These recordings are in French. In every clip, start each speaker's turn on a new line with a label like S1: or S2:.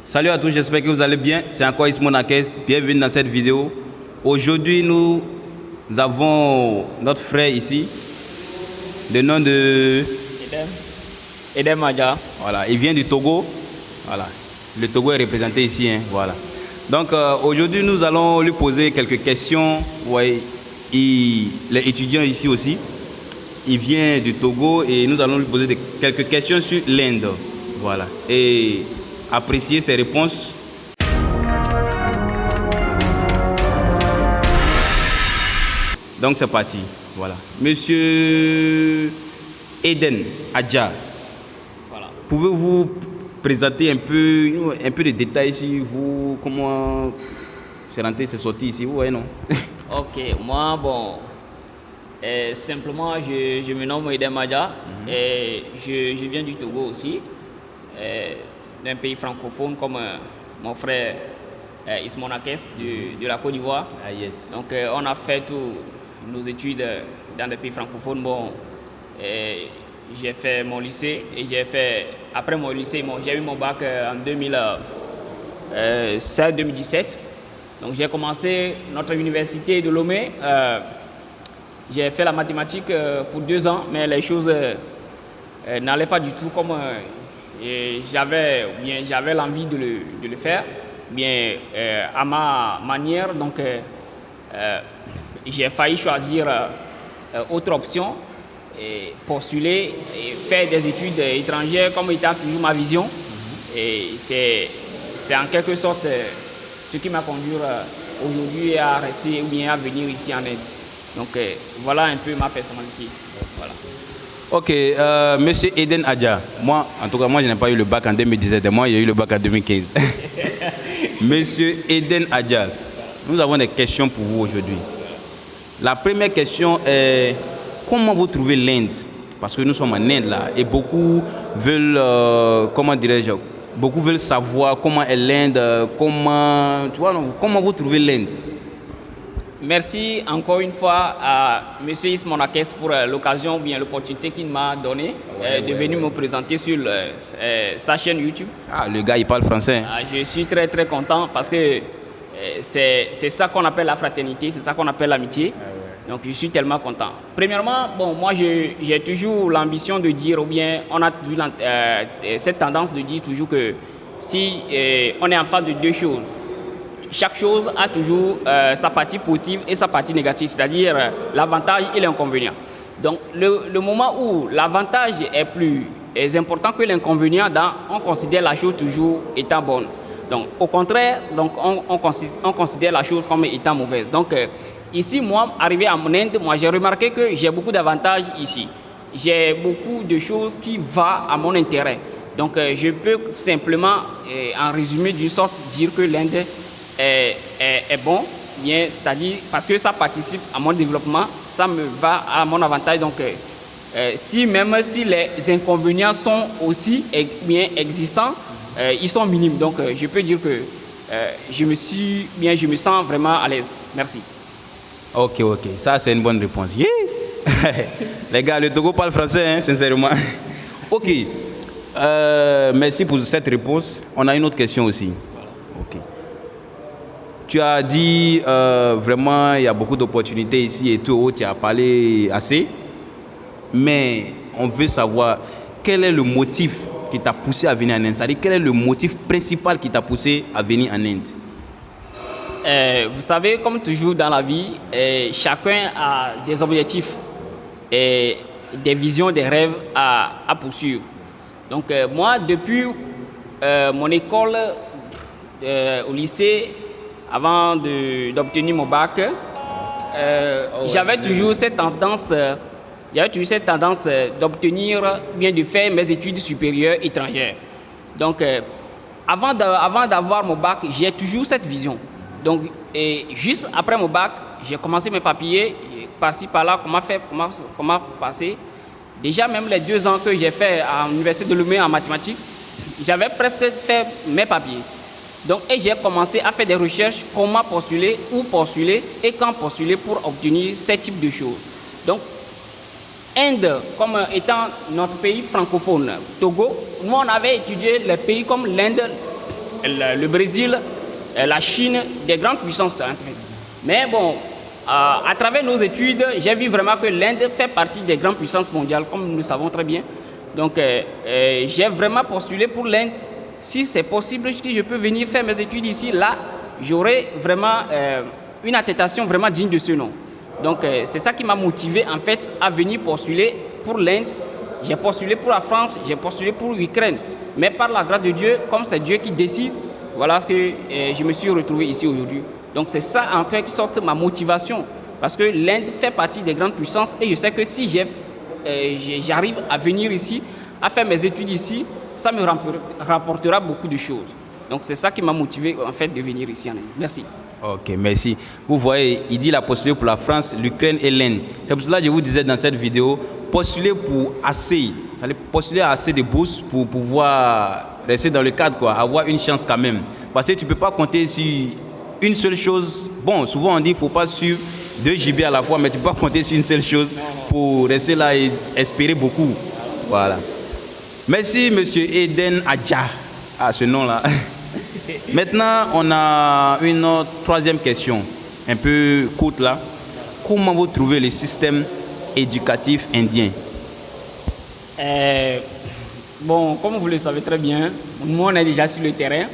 S1: Salut à tous, j'espère que vous allez bien. C'est encore Ismo Nakes. Bienvenue dans cette vidéo. Aujourd'hui, nous avons notre frère ici, le nom de
S2: Edem Adja.
S1: Voilà, il vient du Togo. Voilà, le Togo est représenté ici. Hein, voilà. Donc aujourd'hui, nous allons lui poser quelques questions. Ouais, il est étudiant ici aussi. Il vient du Togo et nous allons lui poser quelques questions sur l'Inde. Voilà. Et apprécier ses réponses. Donc c'est parti. Voilà. Monsieur Eden Adja.
S2: Voilà.
S1: Pouvez-vous présenter un peu de détails ici, vous, comment c'est rentré, c'est sorti ici, vous voyez, non?
S2: Ok, moi, bon, simplement, je me nomme Edem Adja et je viens du Togo aussi, d'un pays francophone comme mon frère Ismo Nakes de la Côte d'Ivoire.
S1: Ah, yes.
S2: Donc, on a fait tous nos études dans des pays francophones. Bon, j'ai fait mon lycée et après mon lycée, j'ai eu mon bac en 2016-2017. Donc j'ai commencé notre université de Lomé. J'ai fait la mathématique pour 2 ans, mais les choses n'allaient pas du tout comme j'avais l'envie de le faire, bien à ma manière. Donc j'ai failli choisir autre option. Et postuler et faire des études étrangères comme étant toujours ma vision. Et c'est en quelque sorte ce qui m'a conduit aujourd'hui à rester ou bien à venir ici en Inde. Donc voilà un peu ma personnalité. Voilà.
S1: Ok, monsieur Eden Adja, moi, en tout cas, moi je n'ai pas eu le bac en 2017, moi j'ai eu le bac en 2015. Monsieur Eden Adja, nous avons des questions pour vous aujourd'hui. La première question est: comment vous trouvez l'Inde? Parce que nous sommes en Inde là et beaucoup veulent, comment dirais-je, beaucoup veulent savoir comment est l'Inde, comment vous trouvez l'Inde?
S2: Merci encore une fois à M. Ismo Nakes pour l'occasion ou bien l'opportunité qu'il m'a donnée de venir me présenter sur sa chaîne YouTube.
S1: Ah, le gars il parle français.
S2: Je suis très très content parce que c'est ça qu'on appelle la fraternité, c'est ça qu'on appelle l'amitié. Donc je suis tellement content. Premièrement, bon, moi j'ai toujours l'ambition de dire, ou bien on a toujours cette tendance de dire toujours que si on est en face de 2 choses, chaque chose a toujours sa partie positive et sa partie négative, c'est-à-dire l'avantage et l'inconvénient. Donc le moment où l'avantage est plus important que l'inconvénient, on considère la chose toujours étant bonne. Donc au contraire, donc, on considère la chose comme étant mauvaise. Donc ici, moi, arrivé à mon Inde, moi, j'ai remarqué que j'ai beaucoup d'avantages ici. J'ai beaucoup de choses qui vont à mon intérêt. Donc, je peux simplement, en résumé, d'une sorte, dire que l'Inde est bon, bien, c'est-à-dire parce que ça participe à mon développement, ça me va à mon avantage. Donc, même si les inconvénients sont aussi bien existants, ils sont minimes. Donc, je peux dire que je me sens vraiment à l'aise. Merci.
S1: Ok, ça c'est une bonne réponse. Yeah. Les gars, le Togo parle français, hein, sincèrement. Ok, merci pour cette réponse. On a une autre question aussi. Ok. Tu as dit vraiment il y a beaucoup d'opportunités ici et tout, tu as parlé assez. Mais on veut savoir quel est le motif qui t'a poussé à venir en Inde. C'est-à-dire quel est le motif principal qui t'a poussé à venir en Inde?
S2: Vous savez, comme toujours dans la vie, chacun a des objectifs, et des visions, des rêves à poursuivre. Donc moi, depuis mon école au lycée, avant d'obtenir mon bac, j'avais toujours cette tendance d'obtenir, bien de faire mes études supérieures étrangères. Donc avant d'avoir mon bac, j'ai toujours cette vision. Donc, juste après mon bac, j'ai commencé mes papiers, par-ci, par-là, comment passer. Déjà, même les 2 ans que j'ai fait à l'université de Lomé en mathématiques, j'avais presque fait mes papiers. Donc, et j'ai commencé à faire des recherches, comment postuler, où postuler et quand postuler pour obtenir ce type de choses. Donc, Inde, comme étant notre pays francophone, Togo, nous on avait étudié les pays comme l'Inde, le Brésil, la Chine, des grandes puissances. Hein. Mais bon, à travers nos études, j'ai vu vraiment que l'Inde fait partie des grandes puissances mondiales, comme nous le savons très bien. Donc, j'ai vraiment postulé pour l'Inde. Si c'est possible, si je peux venir faire mes études ici, là, j'aurai vraiment une attestation vraiment digne de ce nom. Donc, c'est ça qui m'a motivé, en fait, à venir postuler pour l'Inde. J'ai postulé pour la France, j'ai postulé pour l'Ukraine. Mais par la grâce de Dieu, comme c'est Dieu qui décide, voilà ce que je me suis retrouvé ici aujourd'hui. Donc, c'est ça, en quelque sorte, ma motivation. Parce que l'Inde fait partie des grandes puissances et je sais que si j'arrive à venir ici, à faire mes études ici, ça me rapportera beaucoup de choses. Donc, c'est ça qui m'a motivé, en fait, de venir ici en Inde. Merci.
S1: Ok, merci. Vous voyez, il dit la postulé pour la France, l'Ukraine et l'Inde. C'est pour cela que je vous disais dans cette vidéo, postuler pour assez, postuler à assez de bourses pour pouvoir rester dans le cadre, quoi, avoir une chance quand même. Parce que tu ne peux pas compter sur une seule chose. Bon, souvent on dit qu'il ne faut pas suivre 2 gibiers à la fois, mais tu ne peux pas compter sur une seule chose pour rester là et espérer beaucoup. Voilà. Merci, monsieur Eden Adja. Ah, ce nom-là. Maintenant, on a une troisième question, un peu courte là. Comment vous trouvez le système éducatif indien?
S2: Bon, comme vous le savez très bien, nous on est déjà sur le terrain.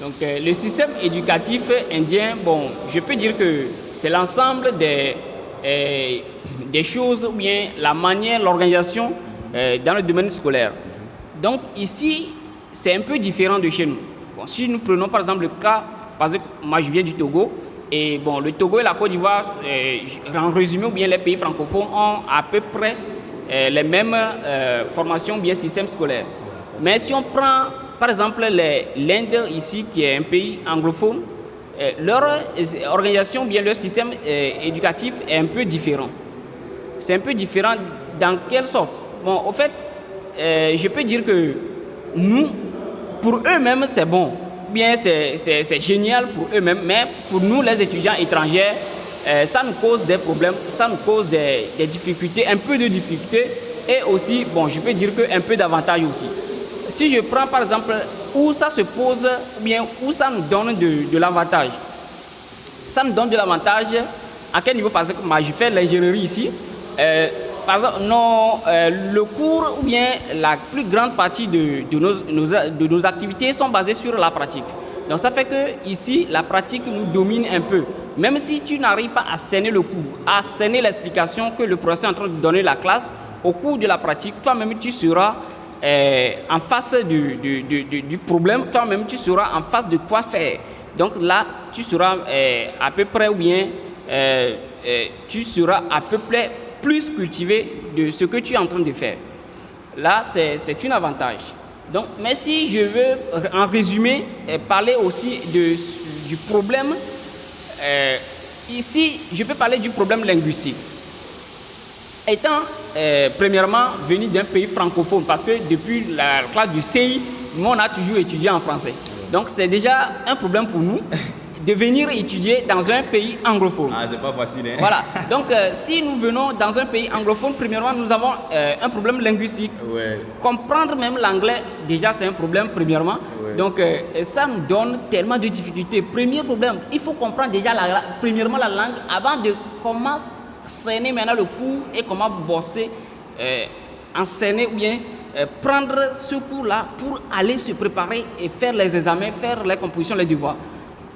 S2: Donc, le système éducatif indien, bon, je peux dire que c'est l'ensemble des choses ou bien la manière, l'organisation dans le domaine scolaire. Donc, ici, c'est un peu différent de chez nous. Bon, si nous prenons par exemple le cas, parce que moi je viens du Togo, et bon, le Togo et la Côte d'Ivoire, en résumé, ou bien les pays francophones ont à peu près les mêmes formations, bien système scolaire. Mais si on prend par exemple l'Inde ici, qui est un pays anglophone, leur organisation, bien leur système éducatif est un peu différent. C'est un peu différent dans quelle sorte? Bon, au fait, je peux dire que nous, pour eux-mêmes, c'est bon. Bien, c'est génial pour eux-mêmes, mais pour nous, les étudiants étrangers, ça nous cause des problèmes, ça nous cause des difficultés, un peu de difficultés, et aussi, bon, je peux dire qu'un peu d'avantages aussi. Si je prends par exemple où ça se pose, ou bien où ça nous donne de l'avantage. Ça nous donne de l'avantage, à quel niveau? Parce que moi, je fais l'ingénierie ici. Par exemple, le cours ou bien la plus grande partie de nos activités sont basées sur la pratique. Donc ça fait que ici, la pratique nous domine un peu. Même si tu n'arrives pas à cerner le cours, à cerner l'explication que le professeur est en train de donner à la classe, au cours de la pratique, toi-même tu seras en face du problème, toi-même tu seras en face de quoi faire. Donc là, tu seras à peu près ou bien tu seras à peu près plus cultivé de ce que tu es en train de faire. Là, c'est un avantage. Donc, mais si je veux en résumé parler aussi du problème, ici, je peux parler du problème linguistique. Étant premièrement venu d'un pays francophone, parce que depuis la classe du CI, nous on a toujours étudié en français. Donc c'est déjà un problème pour nous de venir étudier dans un pays anglophone.
S1: Ah, c'est pas facile, hein?
S2: Voilà. Donc, si nous venons dans un pays anglophone, premièrement, nous avons un problème linguistique.
S1: Ouais.
S2: Comprendre même l'anglais, déjà, c'est un problème, premièrement. Ouais. Donc, ça nous donne tellement de difficultés. Premier problème, il faut comprendre déjà, premièrement, la langue avant de commencer à cerner maintenant le cours et comment bosser, enseigner ou bien prendre ce cours-là pour aller se préparer et faire les examens, faire les compositions, les devoirs.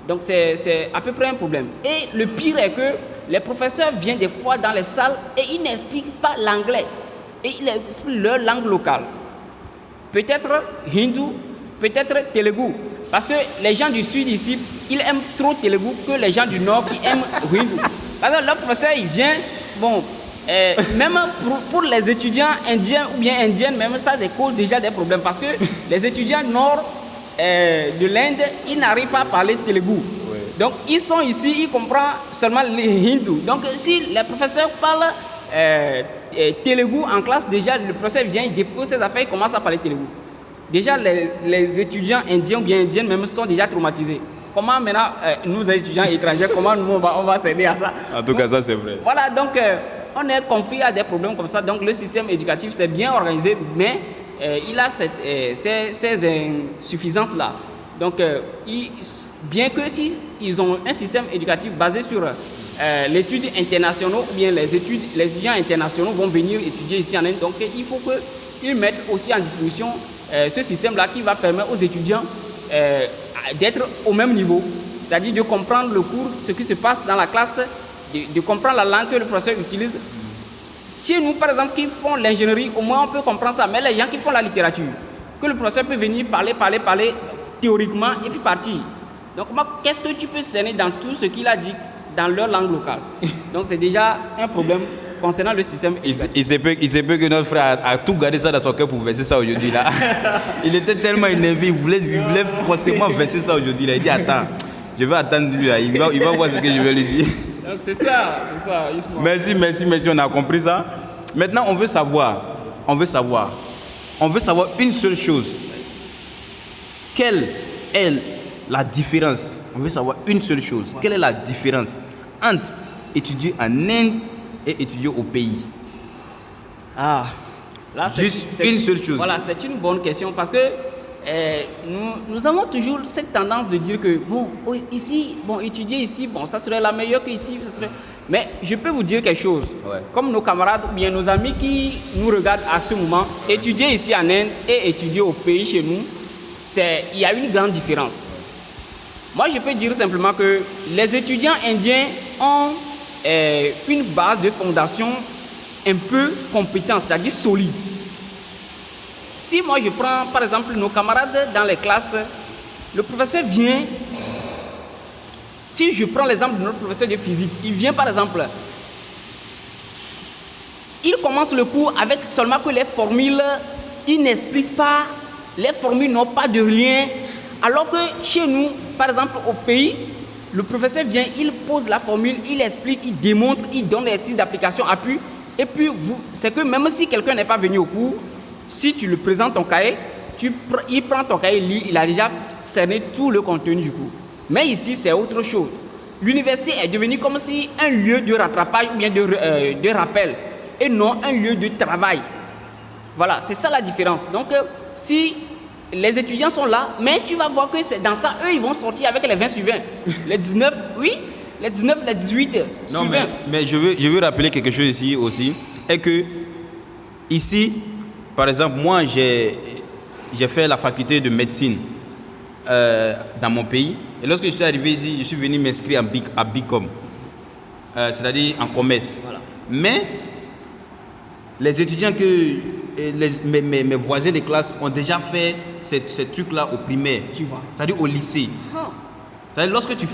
S2: Donc, c'est à peu près un problème. Et le pire est que les professeurs viennent des fois dans les salles et ils n'expliquent pas l'anglais. Et ils expliquent leur langue locale. Peut-être hindou, peut-être télougou. Parce que les gens du sud ici, ils aiment trop télougou que les gens du nord qui aiment hindou. Parce que leur professeur, il vient, bon, même pour les étudiants indiens ou bien indiennes, même ça cause déjà des problèmes. Parce que les étudiants nord de l'Inde, ils n'arrivent pas à parler télougou. Ouais. Donc, ils sont ici, ils comprennent seulement les hindous. Donc, si les professeurs parlent télougou en classe, déjà, le professeur vient, il dépose ses affaires, il commence à parler télougou. Déjà, les étudiants indiens ou bien indiennes même sont déjà traumatisés. Comment maintenant, nous, étudiants étrangers, comment nous, on va s'aider à ça?
S1: En tout cas, ça, c'est vrai.
S2: Voilà, donc, on est confié à des problèmes comme ça. Donc, le système éducatif, c'est bien organisé, mais il a ces insuffisances-là. Donc, bien que si ils ont un système éducatif basé sur l'étude internationale, ou bien les étudiants internationaux vont venir étudier ici en Inde. Donc, il faut qu'ils mettent aussi en disposition ce système-là qui va permettre aux étudiants d'être au même niveau, c'est-à-dire de comprendre le cours, ce qui se passe dans la classe, de comprendre la langue que le professeur utilise. Chez nous, par exemple, qui font l'ingénierie, au moins on peut comprendre ça, mais les gens qui font la littérature, que le professeur peut venir parler théoriquement et puis partir. Donc, qu'est-ce que tu peux cerner dans tout ce qu'il a dit dans leur langue locale? Donc, c'est déjà un problème concernant le système.
S1: Il se peut que notre frère a tout gardé ça dans son cœur pour verser ça aujourd'hui là. Il était tellement énervé, il voulait forcément verser ça aujourd'hui là. Il dit attends, je vais attendre lui là, il va voir ce que je vais lui dire.
S2: Donc c'est ça,
S1: Merci, on a compris ça. Maintenant, on veut savoir une seule chose. Quelle est la différence? On veut savoir une seule chose. Quelle est la différence entre étudier en Inde et étudier au pays?
S2: Là,
S1: juste une seule chose.
S2: Voilà, c'est une bonne question parce que nous avons toujours cette tendance de dire que étudier ici, ça serait la meilleure qu'ici. Mais je peux vous dire quelque chose.
S1: Ouais.
S2: Comme nos camarades ou bien nos amis qui nous regardent à ce moment, étudier ici en Inde et étudier au pays chez nous, il y a une grande différence. Moi, je peux dire simplement que les étudiants indiens ont une base de fondation un peu compétente, c'est-à-dire solide. Si moi je prends par exemple nos camarades dans les classes, le professeur vient, si je prends l'exemple de notre professeur de physique, il vient par exemple, il commence le cours avec seulement que les formules, il n'explique pas, les formules n'ont pas de lien, alors que chez nous, par exemple au pays, le professeur vient, il pose la formule, il explique, il démontre, il donne les exercices d'application, appui, et puis c'est que même si quelqu'un n'est pas venu au cours, si tu lui présentes ton cahier, il prend ton cahier, il lit, il a déjà cerné tout le contenu du cours. Mais ici, c'est autre chose. L'université est devenue comme si un lieu de rattrapage ou bien de rappel, et non un lieu de travail. Voilà, c'est ça la différence. Donc, si les étudiants sont là, mais tu vas voir que c'est dans ça, eux, ils vont sortir avec les 20 suivants. Les 19, oui, les 19, les 18
S1: non,
S2: suivants.
S1: Mais je veux rappeler quelque chose ici aussi, est que ici, par exemple, moi, j'ai fait la faculté de médecine dans mon pays. Et lorsque je suis arrivé ici, je suis venu m'inscrire à BICOM, c'est-à-dire en commerce. Voilà. Mais les étudiants mes voisins de classe ont déjà fait ces trucs-là au primaire, c'est-à-dire au lycée. C'est-à-dire lorsque tu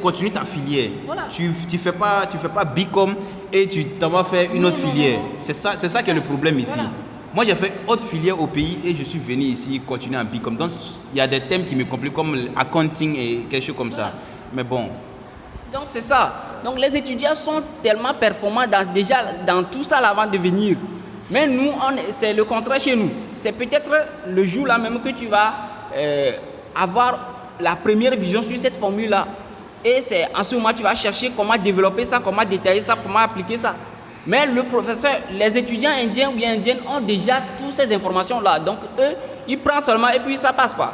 S1: continues ta filière, voilà. Tu fais pas BICOM et tu t'en vas faire une autre filière. C'est ça qui est le problème ici. Voilà. Moi, j'ai fait autre filière au pays et je suis venu ici continuer en BICOM. Donc, il y a des thèmes qui me compliquent comme l'accounting et quelque chose comme ça. Mais bon.
S2: Donc, c'est ça. Donc, les étudiants sont tellement performants déjà dans tout ça avant de venir. Mais nous, c'est le contraire chez nous. C'est peut-être le jour là même que tu vas avoir la première vision sur cette formule-là. Et c'est en ce moment tu vas chercher comment développer ça, comment détailler ça, comment appliquer ça. Mais le professeur, les étudiants indiens ou bien indiennes ont déjà toutes ces informations-là. Donc, eux, ils prennent seulement et puis ça passe pas.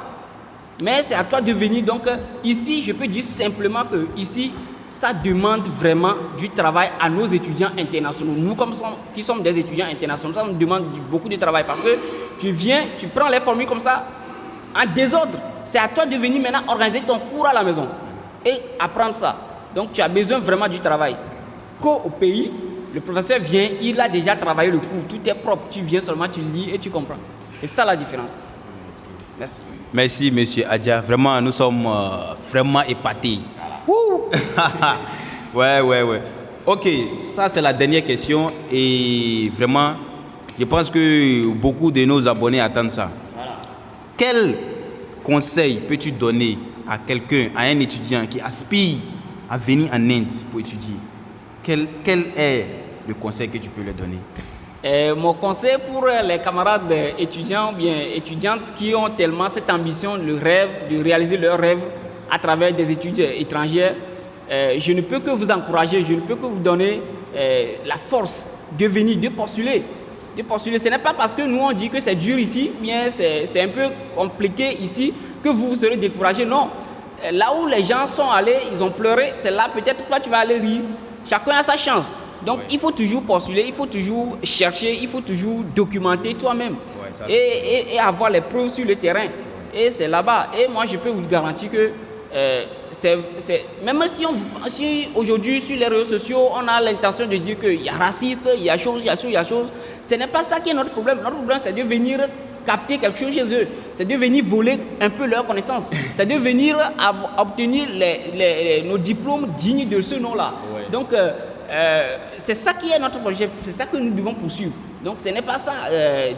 S2: Mais c'est à toi de venir. Donc, ici, je peux dire simplement que ici, ça demande vraiment du travail à nos étudiants internationaux. Nous, qui sommes des étudiants internationaux, ça nous demande beaucoup de travail parce que tu viens, tu prends les formules comme ça, en désordre. C'est à toi de venir maintenant organiser ton cours à la maison et apprendre ça. Donc, tu as besoin vraiment du travail. Qu'au pays, le professeur vient, il a déjà travaillé le cours, tout est propre. Tu viens seulement, tu lis et tu comprends. C'est ça la différence. Merci.
S1: Merci, monsieur Adja. Vraiment, nous sommes vraiment épatés. Ouais. Ok, ça c'est la dernière question et vraiment, je pense que beaucoup de nos abonnés attendent ça. Voilà. Quel conseil peux-tu donner à quelqu'un, à un étudiant qui aspire à venir en Inde pour étudier? Quel est le conseil que tu peux leur donner?
S2: Mon conseil pour les camarades étudiants ou bien étudiantes qui ont tellement cette ambition, le rêve, de réaliser leur rêve à travers des études étrangères, je ne peux que vous encourager, je ne peux que vous donner la force de venir, de postuler. Ce n'est pas parce que nous on dit que c'est dur ici, bien c'est un peu compliqué ici, que vous serez découragé. Non. Là où les gens sont allés, ils ont pleuré, c'est là peut-être toi tu vas aller rire. Chacun a sa chance. Donc il faut toujours postuler, il faut toujours chercher, il faut toujours documenter toi-même et avoir les preuves sur le terrain. Et c'est là-bas. Et moi je peux vous garantir que même si aujourd'hui sur les réseaux sociaux on a l'intention de dire qu'il y a raciste, il y a chose, il y a chose, il y a chose, ce n'est pas ça qui est notre problème. Notre problème c'est de venir capter quelque chose chez eux, c'est de venir voler un peu leur connaissance, c'est de venir obtenir nos diplômes dignes de ce nom-là. Ouais. Donc c'est ça qui est notre projet, c'est ça que nous devons poursuivre. Donc ce n'est pas ça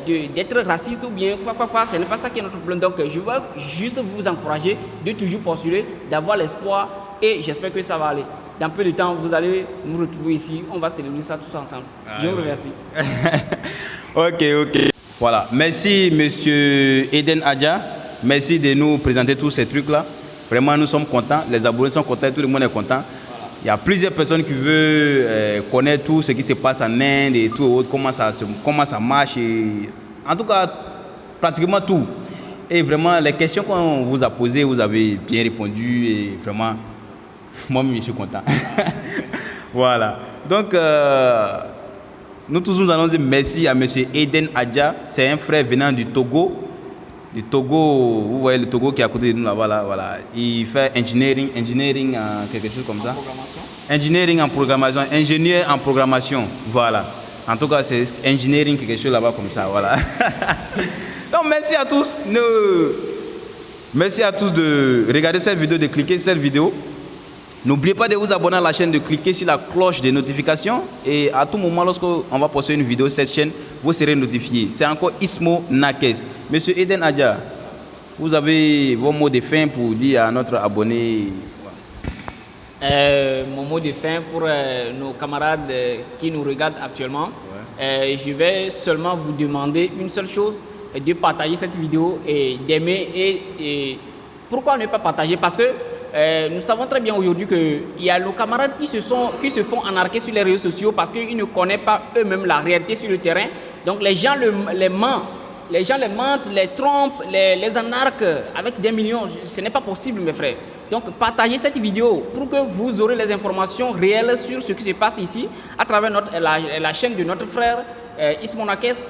S2: d'être raciste ou bien quoi, ce n'est pas ça qui est notre problème. Donc je veux juste vous encourager de toujours postuler, d'avoir l'espoir et j'espère que ça va aller. Dans peu de temps, vous allez nous retrouver ici, on va célébrer ça tous ensemble. Je vous remercie.
S1: Ok. Voilà, merci Monsieur Eden Adja, merci de nous présenter tous ces trucs-là. Vraiment, nous sommes contents, les abonnés sont contents, tout le monde est content. Il y a plusieurs personnes qui veulent connaître tout ce qui se passe en Inde et tout, comment ça marche. En tout cas, pratiquement tout. Et vraiment, les questions qu'on vous a posées, vous avez bien répondu et vraiment, moi, je suis content. Voilà. Donc, nous tous nous allons dire merci à M. Eden Adja. C'est un frère venant du Togo. Du Togo, vous voyez le Togo qui est à côté de nous là-bas. Voilà. Il fait engineering quelque chose comme ça. Engineering en programmation, ingénieur en programmation. Voilà. En tout cas, c'est engineering quelque chose là-bas comme ça. Voilà. Donc, merci à tous. Merci à tous de regarder cette vidéo, de cliquer sur cette vidéo. N'oubliez pas de vous abonner à la chaîne, de cliquer sur la cloche de notification. Et à tout moment, lorsqu'on va poster une vidéo sur cette chaîne, vous serez notifié. C'est encore Ismo Nakes. Monsieur Eden Adja, vous avez vos mots de fin pour dire à notre abonné.
S2: Mon mot de fin pour nos camarades qui nous regardent actuellement. Je vais seulement vous demander une seule chose, de partager cette vidéo et d'aimer. Et pourquoi ne pas partager? Parce que nous savons très bien aujourd'hui qu'il y a nos camarades qui se font arnaquer sur les réseaux sociaux parce qu'ils ne connaissent pas eux-mêmes la réalité sur le terrain. Donc les gens les mentent, les trompent, les arnaquent avec des millions. Ce n'est pas possible, mes frères. Donc partagez cette vidéo pour que vous aurez les informations réelles sur ce qui se passe ici à travers la chaîne de notre frère Ismo Nakes.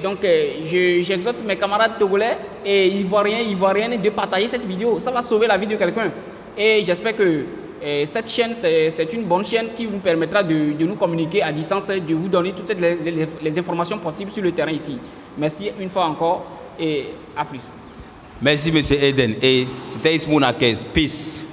S2: Donc j'exhorte mes camarades togolais et ivoiriennes de partager cette vidéo. Ça va sauver la vie de quelqu'un. Et j'espère que cette chaîne, c'est une bonne chaîne qui vous permettra de nous communiquer à distance, de vous donner toutes les informations possibles sur le terrain ici. Merci une fois encore et à plus.
S1: Merci M. Eden. Et c'était Ismo Nakes. Peace.